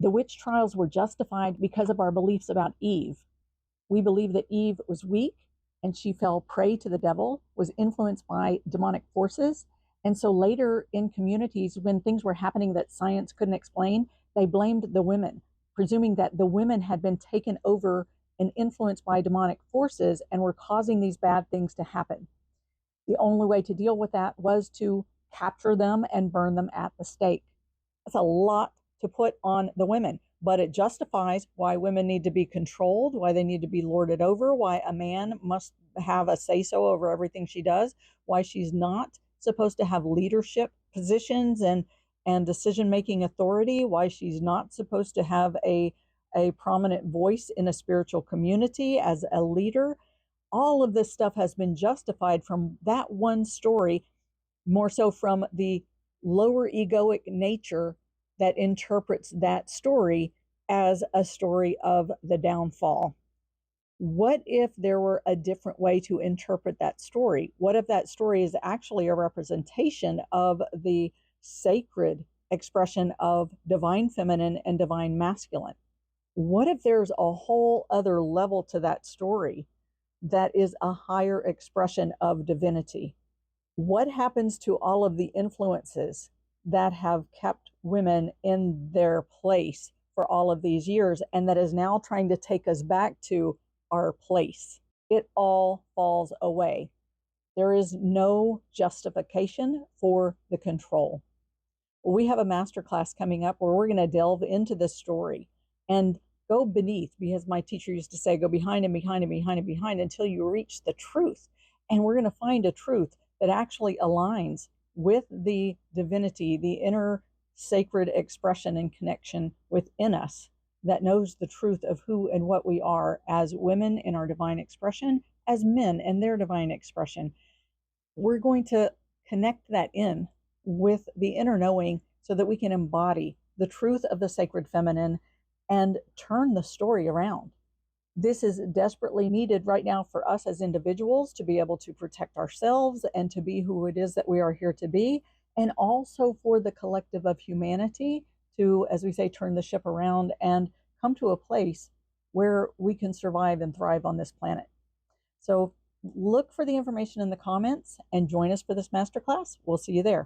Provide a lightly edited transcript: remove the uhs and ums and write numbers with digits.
The witch trials were justified because of our beliefs about Eve. We believe that Eve was weak and she fell prey to the devil, was influenced by demonic forces. And so later in communities, when things were happening that science couldn't explain, they blamed the women, presuming that the women had been taken over and influenced by demonic forces and were causing these bad things to happen. The only way to deal with that was to capture them and burn them at the stake. That's a lot to put on the women, but it justifies why women need to be controlled, why they need to be lorded over, why a man must have a say so over everything she does, why she's not supposed to have leadership positions and decision making authority, why she's not supposed to have a prominent voice in a spiritual community as a leader. All of this stuff has been justified from that one story, more so from the lower egoic nature that interprets that story as a story of the downfall. What if there were a different way to interpret that story? What if that story is actually a representation of the sacred expression of divine feminine and divine masculine? What if there's a whole other level to that story that is a higher expression of divinity? What happens to all of the influences that have kept women in their place for all of these years and that is now trying to take us back to our place? It all falls away. There is no justification for the control. We have a masterclass coming up where we're going to delve into this story and go beneath, because my teacher used to say, go behind and behind and behind and behind until you reach the truth. And we're going to find a truth that actually aligns with the divinity, the inner sacred expression and connection within us that knows the truth of who and what we are as women in our divine expression, as men in their divine expression. We're going to connect that in with the inner knowing so that we can embody the truth of the sacred feminine and turn the story around. This is desperately needed right now for us as individuals to be able to protect ourselves and to be who it is that we are here to be, and also for the collective of humanity to, as we say, turn the ship around and come to a place where we can survive and thrive on this planet. So look for the information in the comments and join us for this masterclass. We'll see you there.